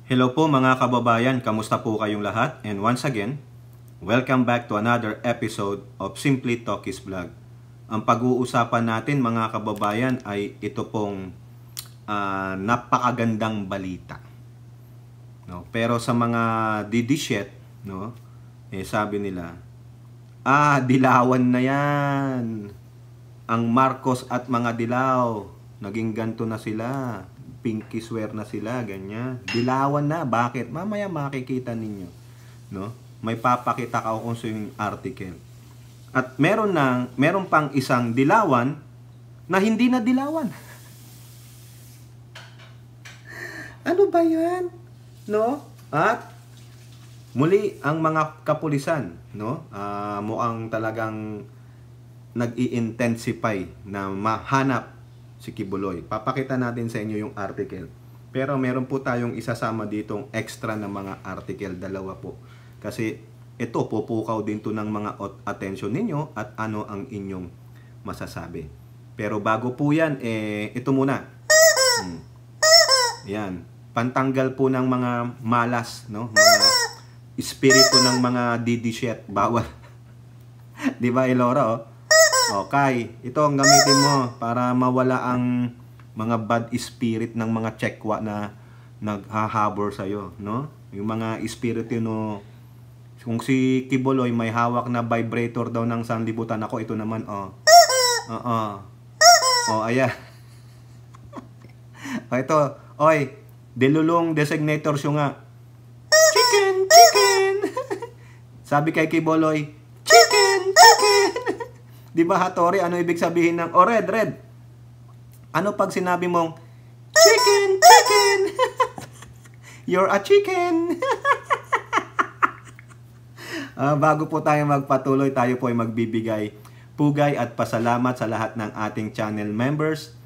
Hello po mga kababayan, kamusta po kayong lahat? And once again, welcome back to another episode of Simply Talkies Vlog. Ang pag-uusapan natin mga kababayan ay ito pong napakagandang balita. No? Pero sa mga didishet, no? Sabi nila, dilawan na yan. Ang Marcos at mga dilaw, naging ganto na sila. Pinky swear na sila, ganyan. Dilawan na, bakit? Mamaya makikita ninyo, no? May papakita ka kung yung article. At meron pang isang dilawan na hindi na dilawan. Ano ba 'yan? No? At muli ang mga kapulisan, no? Mukhang talagang nag-i-intensify na mahanap si Kibuloy. Papakita natin sa inyo yung article. Pero meron po tayong isasama ditong extra na mga article, dalawa po. Kasi ito, pupukaw din to ng mga attention ninyo at ano ang inyong masasabi. Pero bago po yan, ito muna. Yan. Pantanggal po ng mga malas, no? Mga espiritu ng mga didishet. Bawal. Di ba, Elora, oh? Okay, ito ang gamitin mo para mawala ang mga bad spirit ng mga tsekwa na naghahabor sa'yo, no? Yung mga espiritu, no? Kung si Kibuloy may hawak na vibrator daw ng sanlibutan, ako ito naman, ayan. Ito, oy, delulong designator siya nga. Chicken, chicken. Sabi kay Kibuloy, chicken, chicken. Di ba, Hattori, ano ibig sabihin ng, red. Ano pag sinabi mong, chicken, chicken. You're a chicken. Bago po tayo magpatuloy, tayo po ay magbibigay pugay at pasalamat sa lahat ng ating channel members,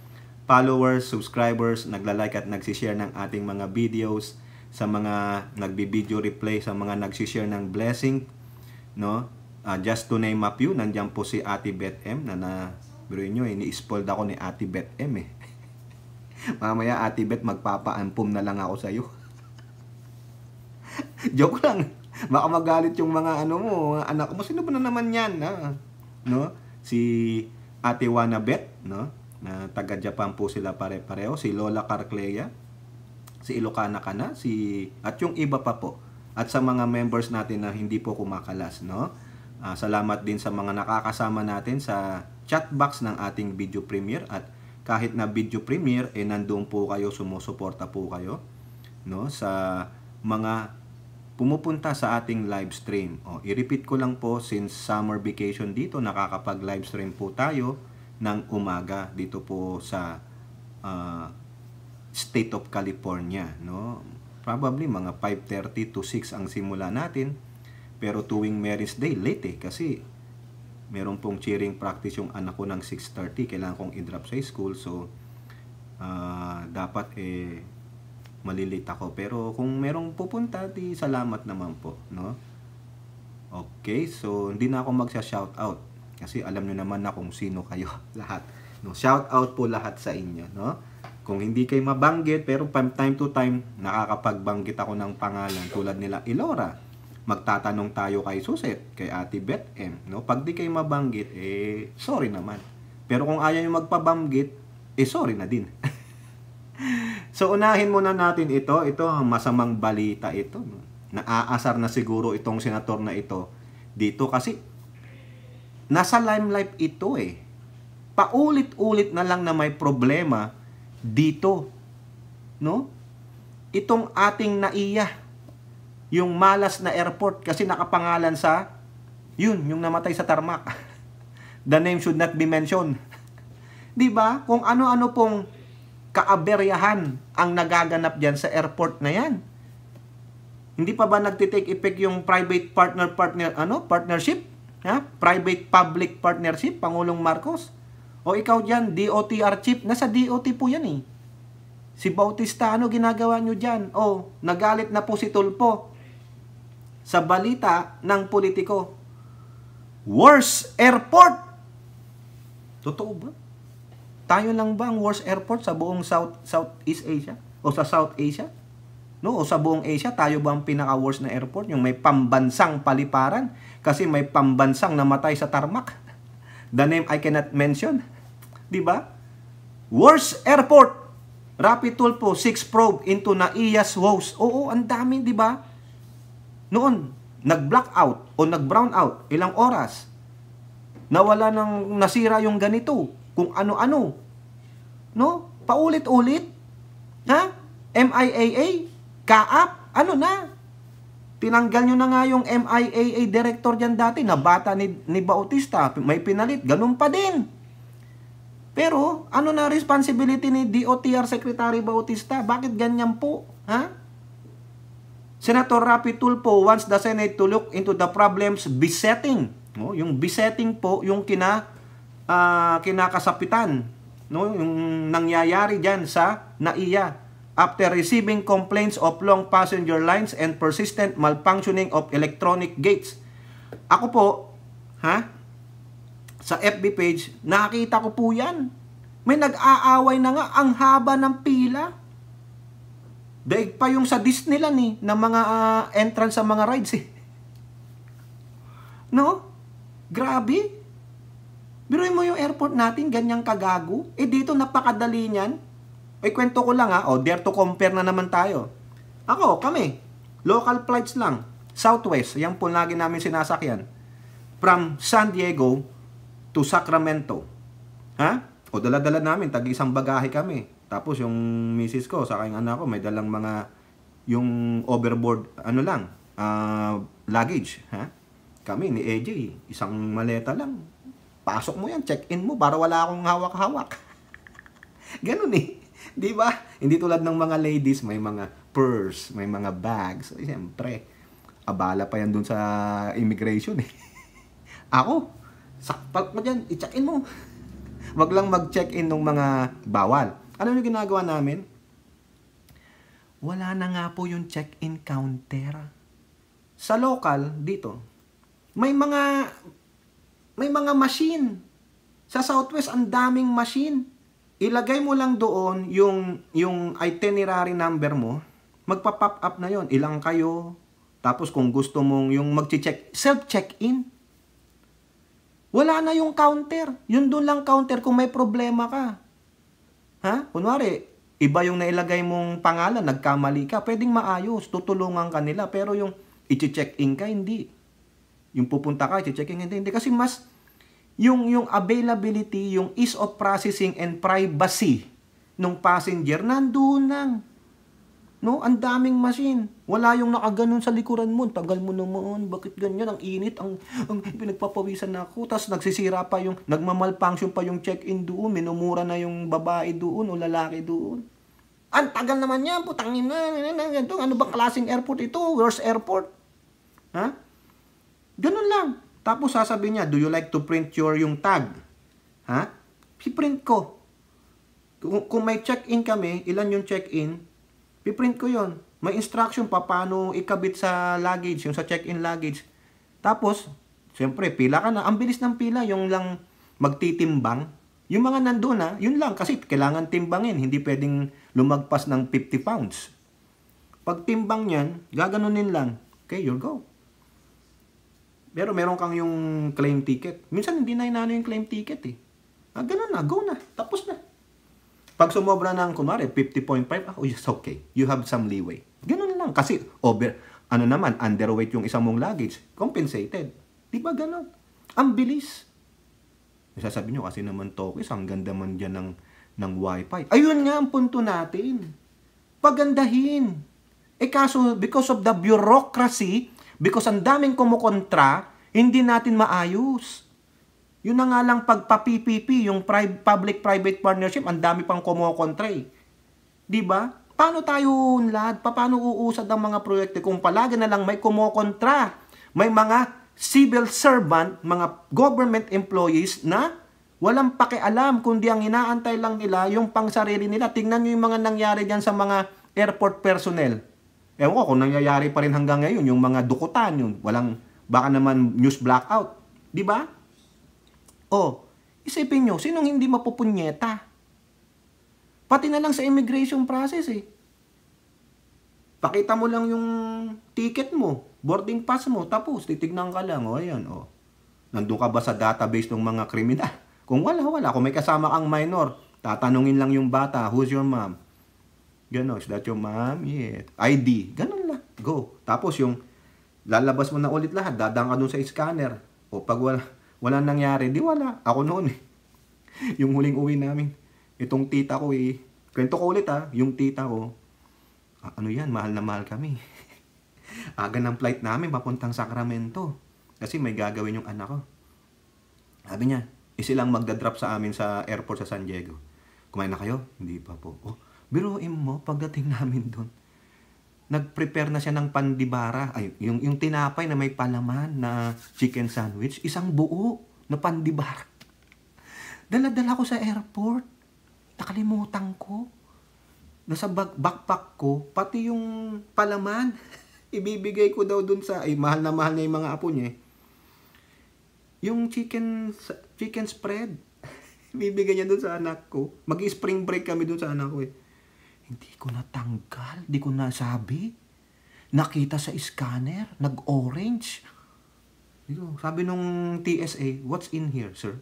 followers, subscribers, nagla-like at nagsishare ng ating mga videos, sa mga nagbi-video replay, sa mga nagsishare ng blessing, no? Just to name a few, nandiyan po si Ate Beth M na biruin nyo, ni-spoiled ako ni Ate Beth M Mamaya Ate Beth, magpapa-ampum na lang ako sa'yo. Joke lang. Baka magalit yung mga mga anak mo. Sino ba na naman yan? No? Si Ate Wana Beth, no? Na taga Japan po sila pare-pareho. Si Lola Carclea, si Ilocana Kana, at yung iba pa po. At sa mga members natin na hindi po kumakalas, no? Salamat din sa mga nakakasama natin sa chat box ng ating video premiere, at kahit na video premiere nandoon po kayo, sumusuporta po kayo, no, sa mga pumupunta sa ating live stream. I-repeat ko lang po, since summer vacation dito, nakakapag live stream po tayo ng umaga dito po sa State of California, no. Probably mga 5:30 to 6 ang simula natin. Pero tuwing Mary's Day, late kasi meron pong cheering practice yung anak ko ng 6:30. Kailangan kong i-drop sa school. So, dapat malilate ako. Pero kung merong pupunta, di salamat naman po, no? Okay, so hindi na ako magsha-shoutout. Kasi alam nyo naman na kung sino kayo lahat. No? Shoutout po lahat sa inyo, no? Kung hindi kayo mabanggit, pero from time to time, nakakapagbanggit ako ng pangalan. Tulad nila Elora. Magtatanong tayo kay Suset, kay Ate Beth M, no? Pag di kayo mabanggit, sorry naman. Pero kung ayaw yung magpabanggit, sorry na din. So, unahin muna natin ito. Ito ang masamang balita ito, no? Naaasar na siguro itong senator na ito dito kasi nasa limelight ito Paulit-ulit na lang na may problema dito, no? Itong ating naiya, yung malas na airport, kasi nakapangalan sa yung namatay sa tarmac. The name should not be mentioned. 'Di ba? Kung ano-ano pong kaaberyahan ang nagaganap diyan sa airport na 'yan. Hindi pa ba nagti-take effect yung private partnership? Private public partnership, Pangulong Marcos? O ikaw diyan, DOTR chief, nasa DOT po 'yan Si Bautista, ano ginagawa nyo diyan? Nagalit na po si Tulfo sa balita ng politiko. Worst airport! Totoo ba? Tayo lang ba ang worst airport sa buong Southeast Asia? O sa South Asia? No? O sa buong Asia, tayo ba ang pinaka-worst na airport? Yung may pambansang paliparan kasi may pambansang namatay sa tarmac. The name I cannot mention. Di ba? Worst airport. Rapid Tulfo 6 probe into NAIA's woes. Oo, ang dami, di ba? Noon, nag-blackout o nag-brown out, ilang oras. Nawala ng nasira yung ganito, kung ano-ano. No? Paulit-ulit. Ha? MIAA, Kaap, ano na? Tinanggal nyo na nga yung MIAA director dyan dati, na bata ni Bautista, may pinalit, ganun pa din. Pero, ano na responsibility ni DOTR Secretary Bautista? Bakit ganyan po? Ha? Senator Rapi Tulfo wants the Senate to look into the problems besetting. No? Yung besetting po, yung kinakasapitan. No? Yung nangyayari dyan sa NAIA. After receiving complaints of long passenger lines and persistent malfunctioning of electronic gates. Ako po, sa FB page, nakita ko po yan. May nag-aaway na nga, ang haba ng pila. Daig pa yung sa Disneyland na mga entrance sa mga rides No? Grabe. Biruin mo yung airport natin, ganyang kagago. Dito napakadali niyan. Kwento ko lang dare to compare na naman tayo. Kami, local flights lang. Southwest, yan po lagi namin sinasakyan. From San Diego to Sacramento. O dala-dala namin, tag-isang bagahe kami. Tapos yung misis ko, saka yung anak ko, may dalang mga, yung overboard, luggage. Kami ni AJ, isang maleta lang. Pasok mo yan, check-in mo, para wala akong hawak-hawak. Ganun Di ba? Hindi tulad ng mga ladies, may mga purse, may mga bags. Siyempre, abala pa yan dun sa immigration Ako, sakpat mo dyan, i-check-in mo. Wag lang mag-check-in ng mga bawal. Ano yung ginagawa namin? Wala na nga po yung check-in counter. Sa local, dito, may mga machine. Sa Southwest, ang daming machine. Ilagay mo lang doon yung itinerary number mo, magpa-pop up na yon. Ilang kayo, tapos kung gusto mong yung mag-check, self-check-in. Wala na yung counter. Yun doon lang counter kung may problema ka. Kunwari, iba yung nailagay mong pangalan, nagkamali ka, pwedeng maayos, tutulungan ka nila. Pero yung i-check-in ka, hindi. Yung pupunta ka, i-check-in, hindi. Kasi mas, yung availability, yung ease of processing and privacy ng passenger, nandoon lang. No? Ang daming machine. Wala yung nakaganon sa likuran mo. Tagal mo naman. Bakit ganyan? Ang init. Ang pinagpapawisan na ako. Tapos nagsisira pa yung, nagmamalfunction pa yung check-in doon. Minumura na yung babae doon o lalaki doon. Ang tagal naman yan. Putangin na. Ano bang klaseng airport ito? Worst airport? Ganun lang. Tapos sasabihin niya, do you like to print yung tag? Piprint ko. Kung may check-in kami, ilan yung check-in, piprint ko yon. May instruction pa paano ikabit sa luggage, yung sa check-in luggage. Tapos, siyempre, pila ka na. Ang bilis ng pila, yung lang magtitimbang. Yung mga nandun yun lang. Kasi kailangan timbangin. Hindi pwedeng lumagpas ng 50 pounds. Pag timbang yan, gaganunin lang. Okay, you'll go. Pero meron kang yung claim ticket. Minsan hindi na inano yung claim ticket ganun na, go na, tapos na. Pag sumobra ng, kumari, 50.5, yes, okay. You have some leeway. Ganun lang. Kasi, underweight yung isang mong luggage. Compensated. Di ba ganun? Ang bilis. Sasabi nyo, kasi naman Tokis, ang ganda man dyan ng wifi. Ayun nga ang punto natin. Pagandahin. Kaso, because of the bureaucracy, because ang daming kumukontra, hindi natin maayos. Yun na nga lang pagpa-PPP, yung public-private partnership, ang dami pang kumukontra Diba? Paano tayo unlad? Paano uusad ang mga proyekto kung palagi na lang may kumukontra? May mga civil servant, mga government employees na walang pakialam, kundi ang inaantay lang nila yung pangsarili nila. Tingnan nyo yung mga nangyari dyan sa mga airport personnel. Ewan ko kung nangyayari pa rin hanggang ngayon, yung mga dukutan, yung walang, baka naman news blackout. Di ba? Isipin nyo, sinong hindi mapupunyeta? Pati na lang sa immigration process Pakita mo lang yung ticket mo, boarding pass mo, tapos titignan ka lang, o ayan, o. Nandun ka ba sa database ng mga kriminal? Kung wala. Kung may kasama kang minor, tatanungin lang yung bata, who's your mom? Gano'n, is that your mom? Yeah. ID, gano'n lang, go. Tapos yung lalabas mo na ulit lahat, dadaan ka dun sa scanner. O pag wala nangyari, di wala. Ako noon yung huling uwi namin, itong tita ko kwento ko ulit yung tita ko, ano yan, mahal na mahal kami. Aga ng flight namin papuntang Sacramento. Kasi may gagawin yung anak ko. Sabi niya, isilang magdadrop sa amin sa airport sa San Diego. Kumain na kayo? Hindi pa po. Oh, biruin mo, pagdating namin doon, nag-prepare na siya ng pandibara. Ay, yung tinapay na may palaman na chicken sandwich, isang buo na pandibara. Dala-dala ko sa airport. Nakalimutan ko. Nasa backpack ko, pati yung palaman, ibibigay ko daw dun sa, mahal na mahal niya yung mga apo niya. Yung chicken spread, ibibigay niya dun sa anak ko. Mag-spring break kami dun sa anak ko Hindi ko natanggal, hindi ko nasabi. Nakita sa scanner, nag-orange. Sabi nung TSA, what's in here, sir?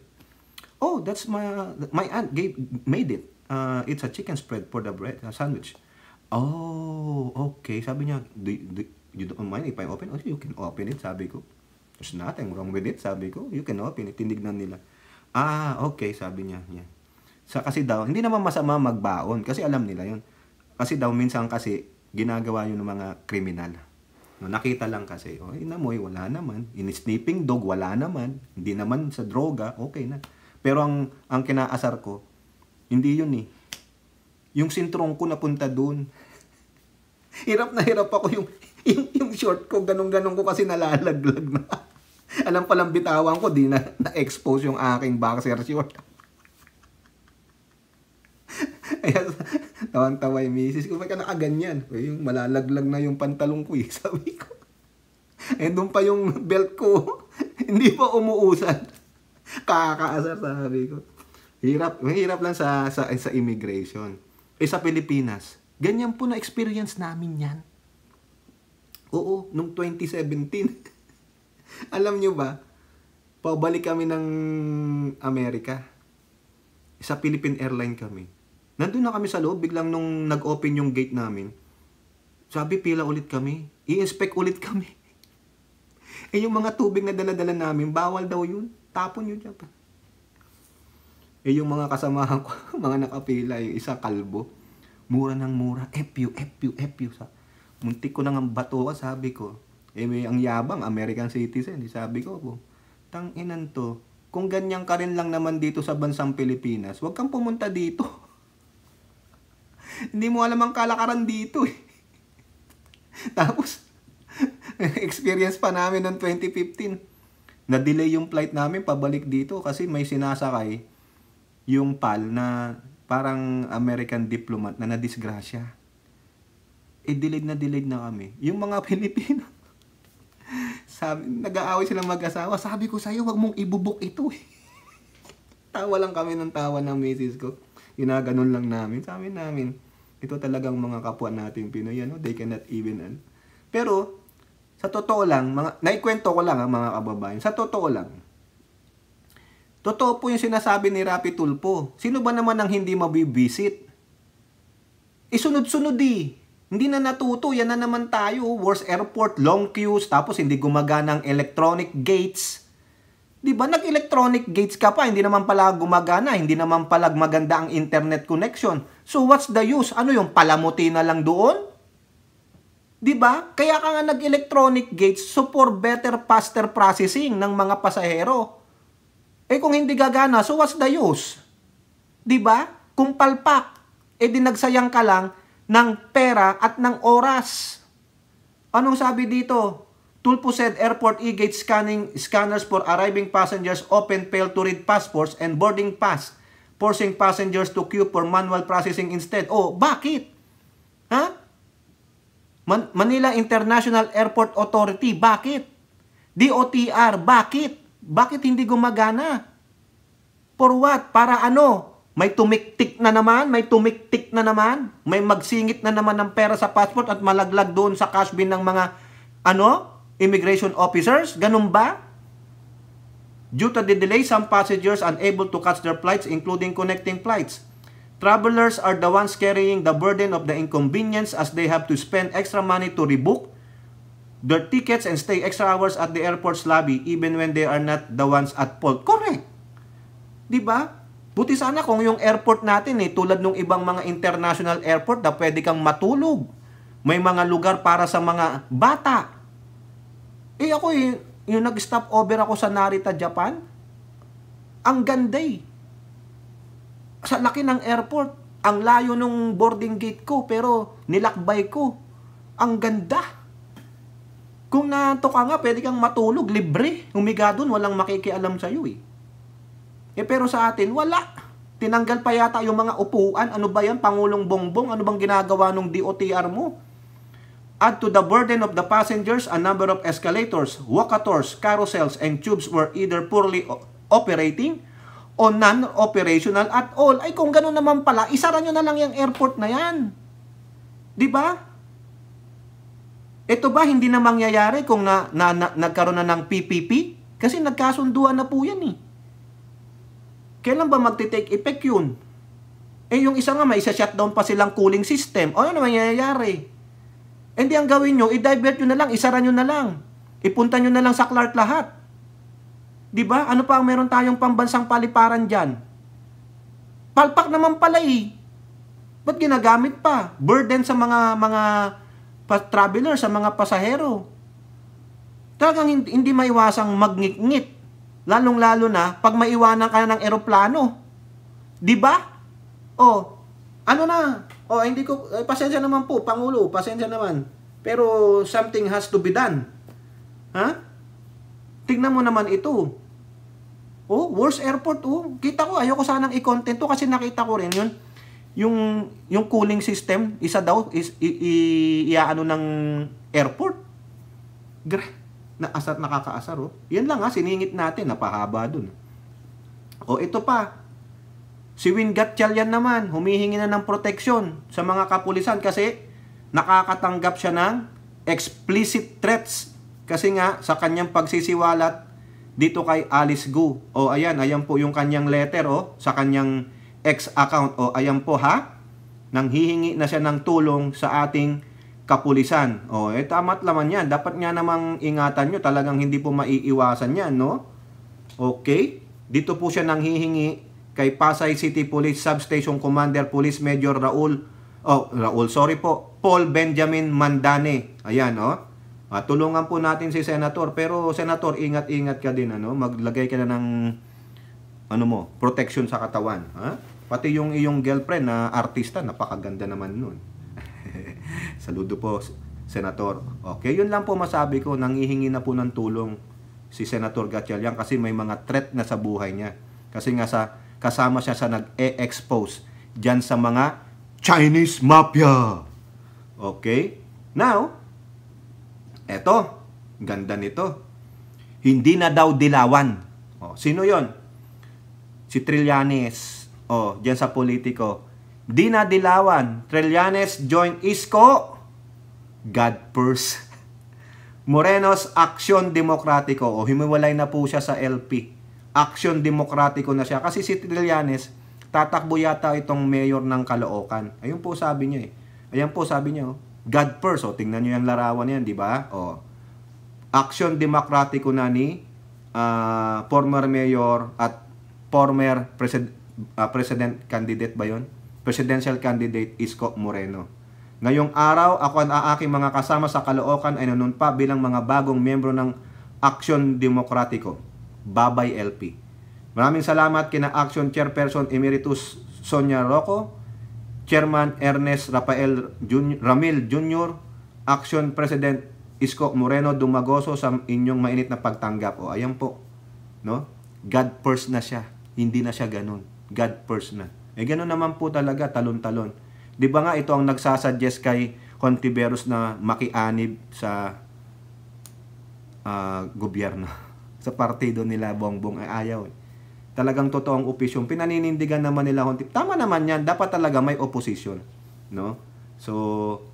Oh, that's my aunt made it. It's a chicken spread for the bread sandwich. Oh, okay. Sabi niya, you don't mind if I open? Oh, you can open it, sabi ko. There's nothing wrong with it, sabi ko. You can open it. Tinignan nila. Okay, sabi niya. Yeah. Kasi daw, hindi naman masama magbaon. Kasi alam nila yun. Kasi daw, minsan kasi, ginagawa yun ng mga kriminal. No, nakita lang kasi, inamoy, wala naman. In-sniffing dog, wala naman. Hindi naman sa droga, okay na. Pero ang kinaasar ko, hindi yun Yung sintrong ko napunta dun. Hirap na hirap ako yung short ko, ganun-ganun ko kasi nalalaglag na. Alam palang bitawan ko, di na-expose yung aking boxer short. Kaya tawang-tawa yung misis ko, ka nakaganyan. Yung malalaglag na yung pantalong ko sabi ko. Doon pa yung belt ko, hindi pa umuusad. Kakaasar, sabi ko. Mahirap lang sa immigration. Sa Pilipinas, ganyan po na experience namin yan. Oo, nung 2017. Alam nyo ba, pabalik kami ng Amerika. Sa Philippine Airline kami. Nandun na kami sa loob, biglang nung nag-open yung gate namin, sabi, pila ulit kami. I-inspect ulit kami. Yung mga tubig na dala-dala namin, bawal daw yun. Tapon yun dyan pa. Yung mga kasamahan ko, mga nakapila, yung isa kalbo, mura ng mura, FU. Muntik ko nang bato ka, sabi ko. May ang yabang, American citizen, sabi ko, tanginan to, kung ganyan ka rin lang naman dito sa bansang Pilipinas, huwag kang pumunta dito. Hindi mo alam ang kalakaran dito Tapos, experience pa namin noong 2015. Na-delay yung flight namin pabalik dito kasi may sinasakay yung PAL na parang American diplomat na nadisgrasya. Delayed na kami. Yung mga Pilipino, nag-aaway silang mag-asawa. Sabi ko sa'yo, wag mong ibubuk ito Tawa lang kami ng tawa ng misis ko. Ginaganon lang namin. Sabi namin, ito talagang mga kapwa natin Pinoy, they cannot even. Pero, sa totoo lang, naikwento ko lang mga kababayan, sa totoo lang, totoo po yung sinasabi ni Rapi Tulfo. Sino ba naman ang hindi mabibisit? Isunod-sunod Hindi na natuto, yan na naman tayo. Worst airport, long queues, tapos hindi gumagana ang electronic gates. Diba, nag-electronic gates ka pa, hindi naman pala gumagana, hindi naman pala maganda ang internet connection. So what's the use? Ano yung palamuti na lang doon? Diba? Kaya ka nga nag-electronic gates, so for better, faster processing ng mga pasahero. Kung hindi gagana, so what's the use? Diba? Kung palpak, di nagsayang ka lang ng pera at ng oras. Anong sabi dito? Tulfo said airport e-gate scanners for arriving passengers often fail to read passports and boarding pass, forcing passengers to queue for manual processing instead. Bakit? Manila International Airport Authority, bakit? DOTR, bakit? Bakit hindi gumagana? For what? Para ano? May tumiktik na naman, may magsingit na naman ng pera sa passport at malaglag doon sa cash bin ng mga, immigration officers. Ganun ba? Due to the delay, some passengers unable to catch their flights, including connecting flights. Travelers are the ones carrying the burden of the inconvenience as they have to spend extra money to rebook their tickets and stay extra hours at the airport's lobby even when they are not the ones at fault. Correct. Diba? Buti sana kung yung airport natin tulad ng ibang mga international airport na pwede kang matulog. May mga lugar para sa mga bata. Ako yung nag-stop over ako sa Narita, Japan. Ang ganda Sa laki ng airport. Ang layo nung boarding gate ko pero nilakbay ko. Ang ganda. Kung nato ka nga, pwede kang matulog, libre. Humiga dun, walang makikialam sa'yo pero sa atin, wala. Tinanggal pa yata yung mga upuan. Ano ba yan? Pangulong Bongbong? Ano bang ginagawa ng DOTR mo? Add to the burden of the passengers, a number of escalators, walkators, carousels, and tubes were either poorly operating o non-operational at all. Ay kung gano'n naman pala, isara nyo na lang yung airport na yan. Diba? Ito ba hindi na mangyayari kung nagkaroon na ng PPP? Kasi nagkasunduan na po yan Kailan ba magti-take effect yun? Yung isa nga, may isa-shutdown pa silang cooling system. Ano naman mangyayari? Hindi ang gawin nyo, i-divert nyo na lang, isara nyo na lang. Ipunta nyo na lang sa Clark lahat. Diba? Ano pa ang meron tayong pambansang paliparan dyan? Palpak naman pala Ba't ginagamit pa? Burden sa mga traveler, sa mga pasahero. Talagang hindi maiwasang magngit-ngit. Lalong-lalo na pag maiwanan ka ng eroplano. Di ba? Ano na? Hindi ko, pasensya naman po, Pangulo, pasensya naman. Pero something has to be done. Tignan mo naman ito. Worst airport, Kita ko, ayoko sanang i-content to kasi nakita ko rin yun. Yung cooling system, isa daw, iaano ng airport. Nakakaasar Yan lang siningit natin, napahaba dun. Ito pa. Si Win Gatchalian naman, humihingi na ng proteksyon sa mga kapulisan kasi nakakatanggap siya ng explicit threats. Kasi nga, sa kanyang pagsisiwalat dito kay Alice Gu. Ayan po yung kanyang letter sa kanyang X account. Ayan po nanghihingi na siya ng tulong sa ating kapulisan. Tama't laman yan. Dapat nga namang ingatan nyo. Talagang hindi po maiiwasan yan, Okay. Dito po siya nanghihingi kay Pasay City Police Substation Commander Police Major Paul Benjamin Mandane. Ayan, tulungan po natin si Senator. Pero, Senator, ingat-ingat ka din, Maglagay ka na ng, protection sa katawan, Pati yung iyong girlfriend na artista, napakaganda naman nun. Saludo po, Senator. Okay, yun lang po masabi ko. Nanghihingi na po ng tulong si Senator Gatchalian kasi may mga threat na sa buhay niya. Kasi nga kasama siya sa nag-e-expose dyan sa mga Chinese Mafia. Okay? Now, eto, ganda nito. Hindi na daw dilawan. Sino yon? Si Trillanes. Dyan sa politiko. Di na dilawan. Trillanes join Isko. God first. Moreno's Aksyon Demokratiko. Himiwalay na po siya sa LP. Aksyon Demokratiko na siya. Kasi si Trillanes, tatakbo yata itong mayor ng Caloocan. Ayun po sabi niya Ayan po sabi niya. God first. Tingnan niyo yung larawan yan, di ba? Aksyon Demokratiko na ni former mayor at former president candidate ba yun? Presidential candidate Isko Moreno. Ngayong araw, ako at aking mga kasama sa Caloocan ay nanunpa bilang mga bagong miyembro ng Aksyon Demokratiko, Babay LP. Maraming salamat kina Action Chairperson Emeritus Sonia Rocco, Chairman Ernest Rafael Ramil Jr., Action President Isko Moreno Dumagoso sa inyong mainit na pagtanggap. Ayan po. God first na siya. Hindi na siya ganun. God first na. Ganun naman po talaga, talon-talon. Di ba nga ito ang nagsasuggest kay Hontiveros na makianib sa gobyerno. Sa partido nila, Bongbong ay ayaw. talagang totoong oposisyon, pinaninindigan naman nila kung tama naman yan, dapat talaga may opposition, no? So,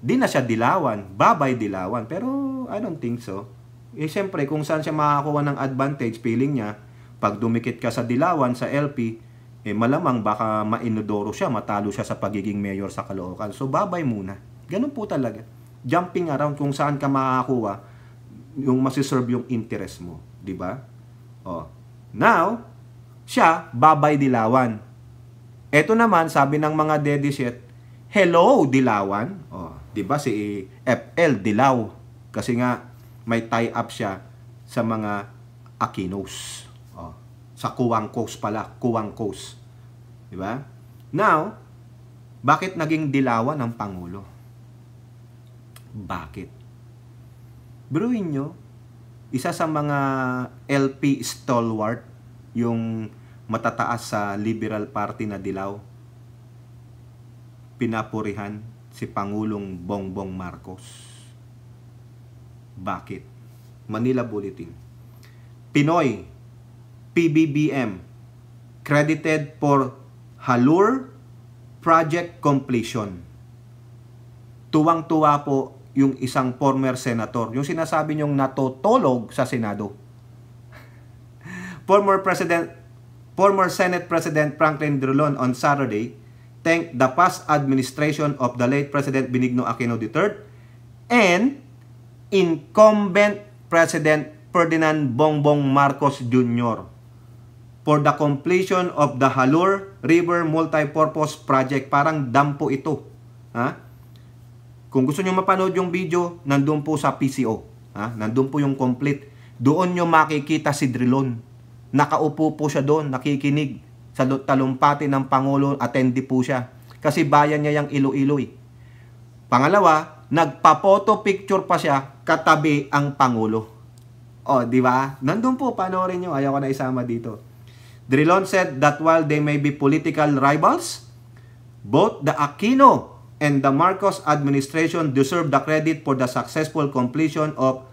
di na siya dilawan, babay dilawan, pero I don't think so. Eh, siyempre, kung saan siya makakuha ng advantage, feeling niya, pag dumikit ka sa dilawan, sa LP, eh malamang baka mainodoro siya, matalo siya sa pagiging mayor sa Caloocan. So, babay muna. Ganun po talaga. Jumping around kung saan ka makakuha yung masiserve yung interest mo. Di ba? Oh. Now, siya, babay dilawan. Ito naman, sabi ng mga dediset, hello dilawan. Oh, di ba si FL Dilaw? Kasi nga, may tie-up siya sa mga Aquinos. Oh, sa Kuwangkos pala, Kuwangkos. Di ba? Now, bakit naging dilawan ang Pangulo? Bakit? Biruin nyo, isa sa mga LP stalwart, yung matataas sa Liberal Party na dilaw, pinapurihan si Pangulong Bongbong Marcos. Bakit? Manila Bulletin. Pinoy, PBBM, credited for Halur project completion. Tuwang-tuwa po yung isang former senator, yung sinasabi niyong natutulog sa Senado. Former Senate President Franklin Drilon on Saturday thanked the past administration of the late President Benigno Aquino III and incumbent President Ferdinand Bongbong Marcos Jr. for the completion of the Halur River Multipurpose Project. Parang dam po ito. Ha? Kung gusto nyo mapanood yung video, nandun po sa PCO. Ha? Nandun po yung complete. Doon nyo makikita si Drilon. Nakaupo po siya doon, nakikinig sa talumpati ng Pangulo, attendee po siya. Kasi bayan niya yung Iloilo. Pangalawa, nagpa-photo picture pa siya katabi ang Pangulo. O, di ba? Nandun po, panoorin nyo. Ayaw ko na isama dito. Drilon said that while they may be political rivals, both the Aquino and the Marcos administration deserve the credit for the successful completion of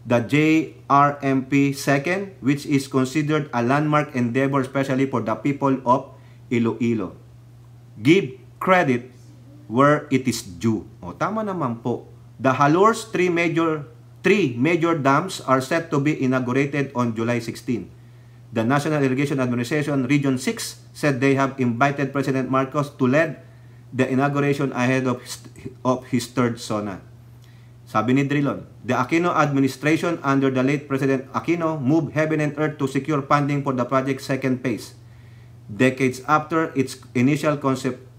the JRMP second, which is considered a landmark endeavor especially for the people of Iloilo. Give credit where it is due. O, tama naman po. The Halur's three major dams are set to be inaugurated on July 16. The National Irrigation Administration Region 6 said they have invited President Marcos to lead the inauguration ahead of his third SONA. Sabi ni Drilon, the Aquino administration under the late President Aquino moved heaven and earth to secure funding for the project's second phase, decades after its initial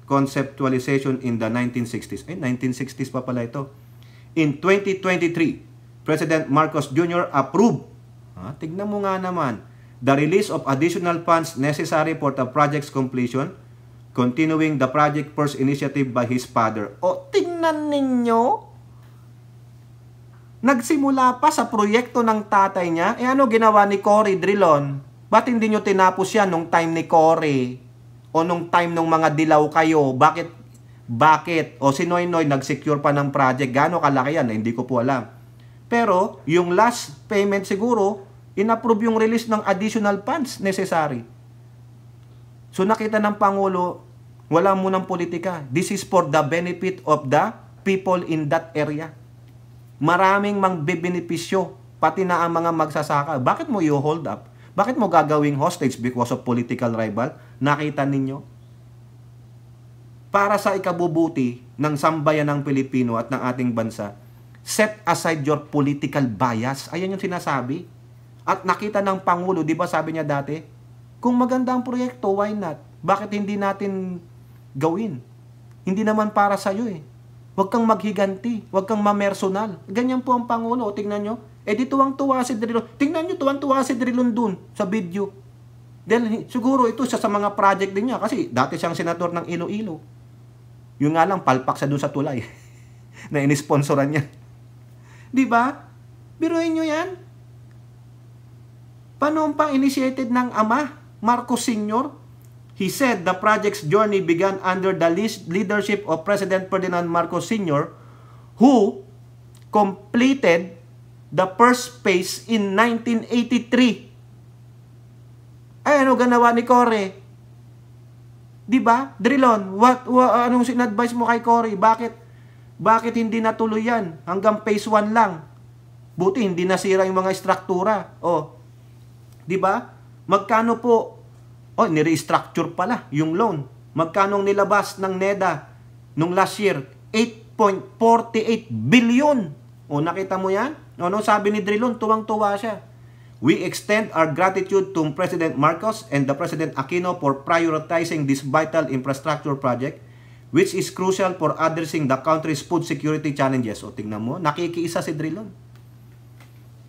conceptualization in the 1960s. 1960s pa pala ito. In 2023, President Marcos Jr. approved, tignan mo nga naman, the release of additional funds necessary for the project's completion, continuing the project first initiative by his father. O, tingnan ninyo, nagsimula pa sa proyekto ng tatay niya. Eh ano ginawa ni Cory Drilon? Ba't hindi nyo tinapos yan nung time ni Cory? O nung time nung mga dilaw kayo? Bakit? O si Noynoy nag-secure pa ng project. Gaano kalaki yan? Hindi ko po alam. Pero yung last payment siguro, inapprove yung release ng additional funds necessary. So nakita ng Pangulo, wala munang politika. This is for the benefit of the people in that area. Maraming mangbebenepisyo, pati na ang mga magsasaka. Bakit mo i-hold up? Bakit mo gagawing hostage because of political rival? Nakita ninyo? Para sa ikabubuti ng sambayan ng Pilipino at ng ating bansa, set aside your political bias. Ayan yung sinasabi. At nakita ng Pangulo, di ba sabi niya dati, kung maganda ang proyekto, why not? Bakit hindi natin gawin? Hindi naman para sa'yo eh. Huwag kang maghiganti. Huwag kang mamersonal. Ganyan po ang Pangulo. Tingnan nyo. Eh di tuwang-tuwa si Drilon. Tingnan nyo, tuwang-tuwa si Drilon dun sa video. Dahil siguro ito siya sa mga project din niya. Kasi dati siyang senador ng Iloilo. Yung nga lang, palpak siya dun sa tulay. Na inisponsoran niya. Di ba? Biruin nyo yan. Paano pa initiated ng ama, Marcos Sr.? He said the project's journey began under the leadership of President Ferdinand Marcos Sr., who completed the first phase in 1983. Ay, ano ganawa ni Cory? Di ba? Drilon, anong sin-advise mo kay Cory? Bakit hindi natuloy yan? Hanggang phase 1 lang. Buti hindi nasira yung mga struktura. Di ba? Magkano po? Ni-restructure pala yung loan. Magkano nilabas ng NEDA nung last year? 8.48 billion. Nakita mo yan? Ano sabi ni Drilon? Tuwang-tuwa siya. We extend our gratitude to President Marcos and the President Aquino for prioritizing this vital infrastructure project which is crucial for addressing the country's food security challenges. Tingnan mo, nakikiisa si Drilon.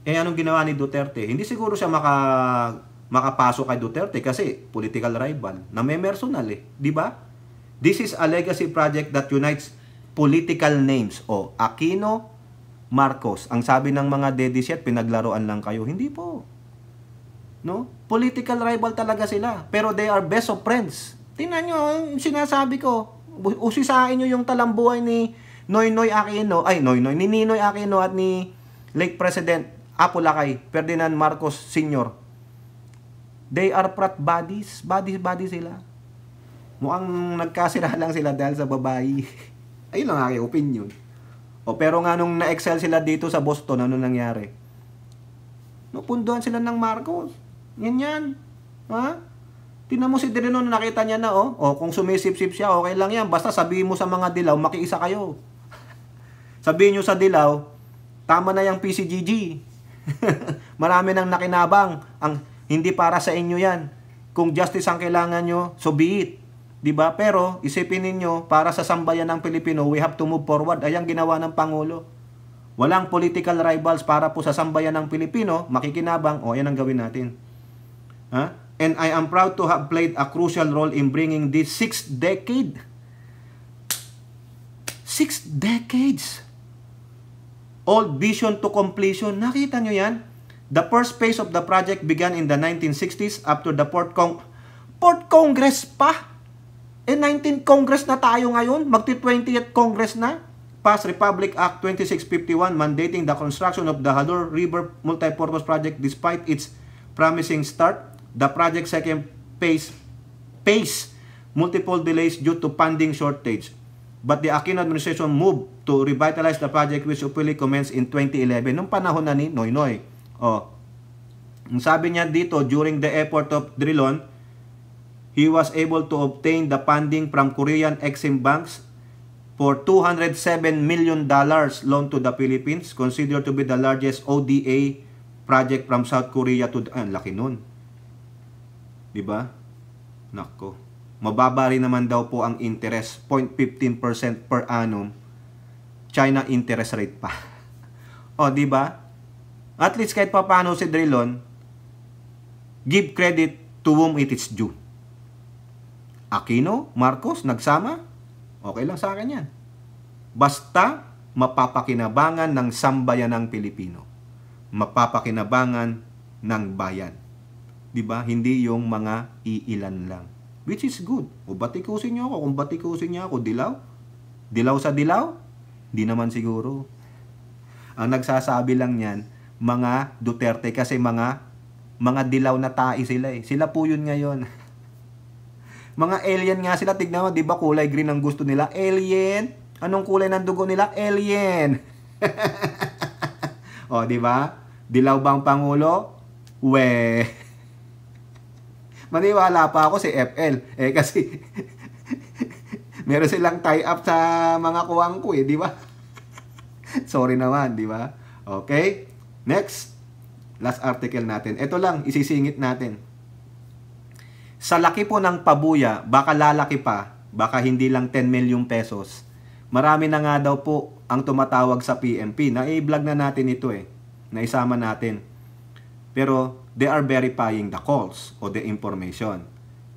Anong ginawa ni Duterte? Hindi siguro siya makapasok kay Duterte kasi political rival. Namemersonal di ba? This is a legacy project that unites political names. Aquino, Marcos. Ang sabi ng mga dedisyet, pinaglaruan lang kayo. Hindi po. No? Political rival talaga sila. Pero they are best of friends. Tingnan nyo, sinasabi ko. Usisain nyo yung talambuhay ni Noynoy Aquino. Ni Ninoy Aquino at ni late President Apo Lakay, Ferdinand Marcos Sr. They are frat buddies. Buddies sila. Mukhang nagkasira lang sila dahil sa babae. Ayun lang aking opinion. Pero nga nung na-excel sila dito sa Boston, ano nangyari? Punduhan sila ng Marcos. Yan. Ha? Tingnan mo si Drilon, nakita niya na, kung sumisip-sip siya, okay lang yan. Basta sabihin mo sa mga dilaw, makiisa kayo. Sabihin nyo sa dilaw, tama na yung PCGG. Marami nang nakinabang. Hindi para sa inyo yan. Kung justice ang kailangan nyo, so be it. Diba? Pero isipin ninyo, para sa sambayan ng Pilipino, we have to move forward. Ayang ginawa ng Pangulo. Walang political rivals para po sa sambayan ng Pilipino, makikinabang, ayan ang gawin natin. And I am proud to have played a crucial role in bringing this 6 decades. 6 decades. Old vision to completion. Nakita nyo yan? The first phase of the project began in the 1960s after the Port Congress pa. 19th Congress na tayo ngayon. Magti-20th Congress na. Passed Republic Act 2651 mandating the construction of the Halor River Multipurpose Project despite its promising start. The project's second phase multiple delays due to funding shortage. But the Aquino administration moved to revitalize the project which officially commenced in 2011. Nung panahon na ni Noynoy. Ang sabi niya dito, during the effort of Drilon, he was able to obtain the funding from Korean Exim Banks for $207 million loan to the Philippines, considered to be the largest ODA project from South Korea to laki nun. Diba? Nako. Mababa rin naman daw po ang interest, 0.15% per annum. China interest rate pa. Diba? At least kahit pa paano si Drilon, give credit to whom it is due. Aquino, Marcos, nagsama, okay lang sa akin yan. Basta mapapakinabangan ng sambayan ng Pilipino. Mapapakinabangan ng bayan. Diba? Hindi yung mga iilan lang. Which is good. Batikusin nyo ako. Kung batikusin nyo ako, dilaw? Dilaw sa dilaw? Di naman siguro. Ang nagsasabi lang yan, mga Duterte kasi mga dilaw na tae sila Sila po yun ngayon. Mga alien nga sila, tignan mo, di ba kulay green ang gusto nila? Alien! Anong kulay ng dugo nila? Alien! Di ba? Dilaw bang Pangulo? Maniwala pa ako si FL. Kasi meron silang tie-up sa mga kuwang ko di ba? Sorry naman, di ba? Okay? Next. Last article natin. Ito lang, isisingit natin. Sa laki po ng pabuya, baka lalaki pa, baka hindi lang 10 million pesos. Marami na nga daw po ang tumatawag sa PMP. Na-i-vlog na natin ito Naisama natin. Pero they are verifying the calls o the information.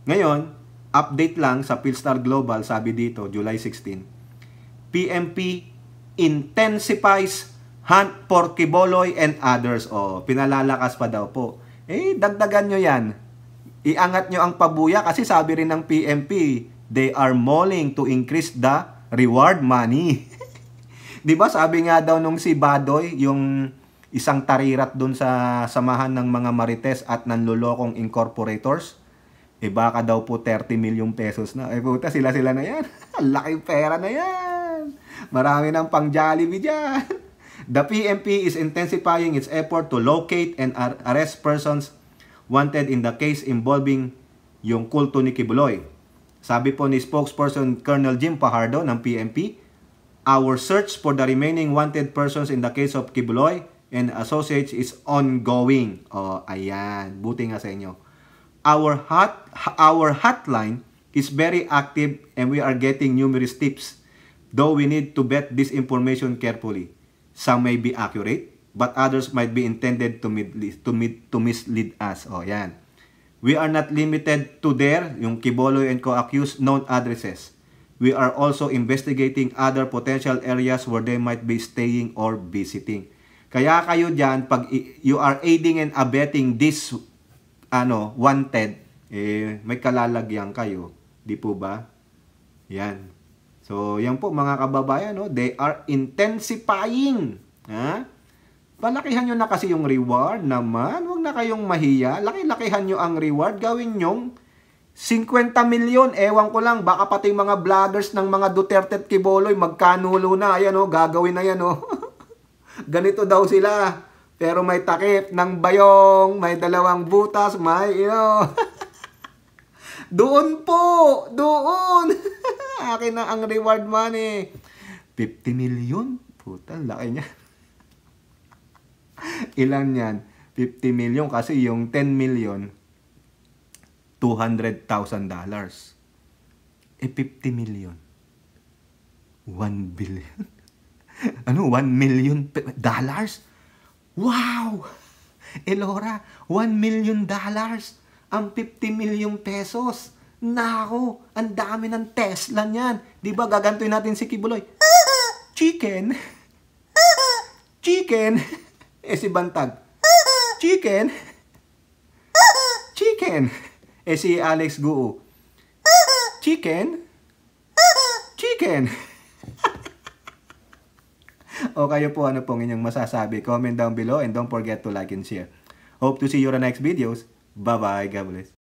Ngayon, update lang sa Philstar Global, sabi dito, July 16. PMP intensifies hunt for Quiboloy and others. Pinalalakas pa daw po. Dagdagan nyo yan. Iangat nyo ang pabuya kasi sabi rin ng PMP, they are mulling to increase the reward money. Di ba sabi nga daw nung si Badoy, yung isang tarirat dun sa samahan ng mga marites at nanlolokong incorporators, baka daw po 30 million pesos na. Puta, sila-sila na yan. Laking pera na yan. Marami ng pang Jollibee dyan. The PNP is intensifying its effort to locate and arrest persons wanted in the case involving yung kulto ni Kibuloy. Sabi po ni spokesperson Colonel Jim Fajardo ng PNP, our search for the remaining wanted persons in the case of Kibuloy and associates is ongoing. Oh, ayan. Buti nga sa inyo. Our hotline is very active and we are getting numerous tips, though we need to vet this information carefully. Some may be accurate, but others might be intended to mislead us. Oh, yan. We are not limited to their, yung Kiboloy and co-accused, known addresses. We are also investigating other potential areas where they might be staying or visiting. Kaya kayo dyan, pag you are aiding and abetting this wanted, may kalalagyan kayo. Di po ba? Yan. So, yan po mga kababayan, no? They are intensifying. Ha? Palakihan nyo na kasi yung reward naman. Huwag na kayong mahiya. Laki-lakihan nyo ang reward. Gawin nyong 50 milyon. Ewan ko lang. Baka pati mga vloggers ng mga Duterte at Kiboloy magkanulo na. Ayan o. Gagawin na yan o. Ganito daw sila. Pero may takip ng bayong. May dalawang butas. May doon po. Doon. Akin na ang reward money. 50 million? Puta, laki niya. Ilan yan? 50 million kasi yung 10 million, $200,000. 50 million. 1 billion. 1 million dollars? Wow! Elora, $1 million ang 50 million pesos. Nako, ang dami ng Tesla niyan. Di ba gagantuin natin si Kibuloy? Chicken. Chicken. Si Bantag. Chicken. Chicken. Si Alex Guo. Chicken. Chicken. O kayo po, ano pong inyong masasabi? Comment down below and don't forget to like and share. Hope to see you on the next videos. Bye-bye. God bless.